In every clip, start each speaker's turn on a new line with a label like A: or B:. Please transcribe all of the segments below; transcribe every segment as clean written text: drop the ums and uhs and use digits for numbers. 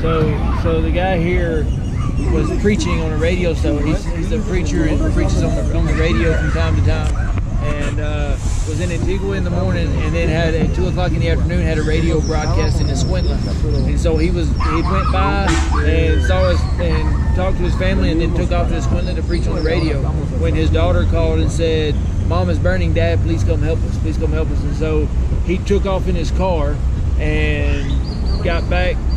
A: So the guy here was preaching on a radio show. He's a preacher and preaches on the radio from time to time, and was in Antigua in the morning, and then had at 2 o'clock in the afternoon had a radio broadcast in Escuintla. And so he went by and saw us and talked to his family, and then took off to Escuintla to preach on the radio. When his daughter called and said, "Mom is burning, Dad, please come help us, please come help us." And so he took off in his car and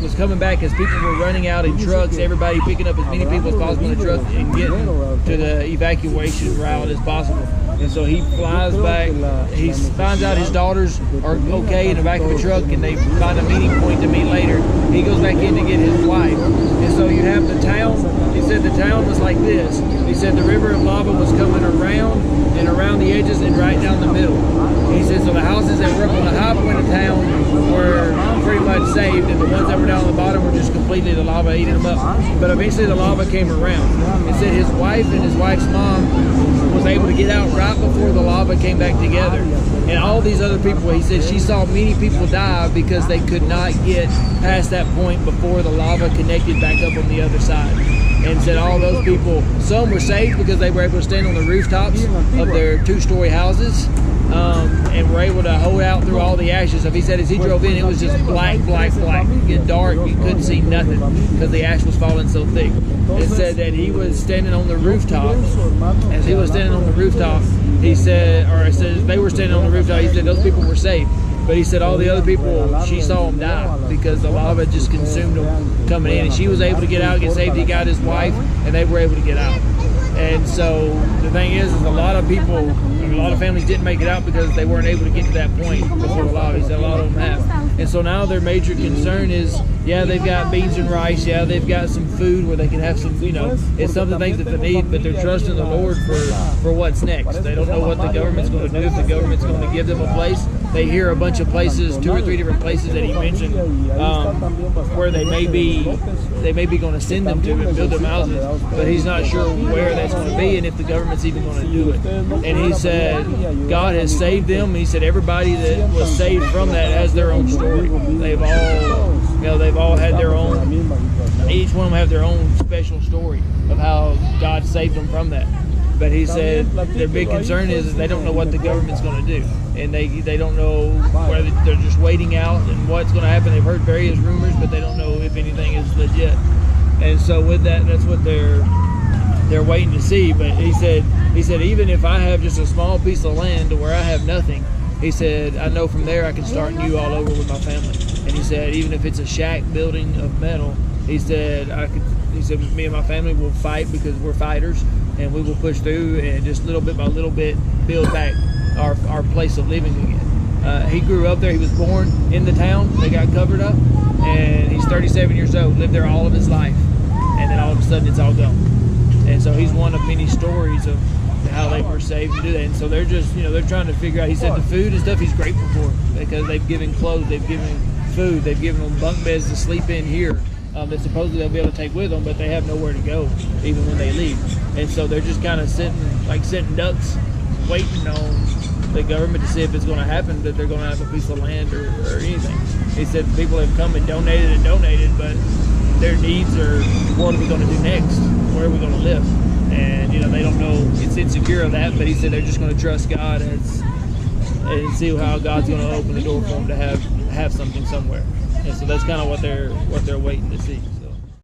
A: was coming back as people were running out in trucks, everybody picking up as many people as possible in the truck and getting to the evacuation route as possible. And so he flies back, he finds out his daughters are okay in the back of a truck, and they find a meeting point to meet later. He goes back in to get his wife. And so you have the town, he said the town was like this. He said the river of lava was coming around and around the edges and right down the middle. He said so the houses that were up on the high point of town were pretty much saved, and the ones that were down on the bottom were just completely the lava eating them up. But eventually the lava came around. He said his wife and his wife's mom was able to get out right before the lava came back together. And all these other people, he said she saw many people die because they could not get past that point before the lava connected back up on the other side. And said all those people, some were saved because they were able to stand on the rooftops of their 2-story houses, and were able to hold out through all the ashes. He said as he drove in, it was just black, get dark, you couldn't see nothing because the ash was falling so thick. It said that he was standing on the rooftop. As he was standing on the rooftop, he said, or it said they were standing on the rooftop, he said those people were saved. But he said all the other people, she saw them die because the lava just consumed them coming in. And she was able to get out, get saved. He got his wife, and they were able to get out. And so the thing is a lot of people, a lot of families didn't make it out because they weren't able to get to that point before the lava. He said a lot of them have. And so now their major concern is, yeah, they've got beans and rice. Yeah, they've got some food where they can have some, it's some of the things that they need, but they're trusting the Lord for what's next. They don't know what the government's going to do, if the government's going to give them a place. They hear a bunch of places, 2 or 3 different places that he mentioned, where they may be going to send them to and build them houses, but he's not sure where that's going to be and if the government's even going to do it. And he said God has saved them. He said everybody that was saved from that has their own story. They've all had their own. Each one of them have their own special story of how God saved them from that. But he said their big concern is they don't know what the government's going to do, and they don't know whether they're just waiting out and what's going to happen. They've heard various rumors, but they don't know if anything is legit. And so with that, that's what they're waiting to see. But he said even if I have just a small piece of land to where I have nothing, he said I know from there I can start new all over with my family. And he said even if it's a shack building of metal, he said me and my family will fight because we're fighters, and we will push through and just little bit by little bit build back our place of living again. He grew up there. He was born in the town. They got covered up, and he's 37 years old, lived there all of his life, and then all of a sudden it's all gone. And so he's one of many stories of how they were saved to do that. And so they're just, they're trying to figure out, he said the food and stuff he's grateful for because they've given clothes, they've given food, they've given them bunk beds to sleep in here. That supposedly they'll be able to take with them, but they have nowhere to go even when they leave. And so they're just kind of sitting ducks, waiting on the government to see if it's going to happen, that they're going to have a piece of land or anything. He said people have come and donated, but their needs are, what are we going to do next? Where are we going to live? And they don't know. It's insecure of that, but he said they're just going to trust God and see how God's going to open the door for them to have something somewhere. And so that's kind of what they're waiting to see.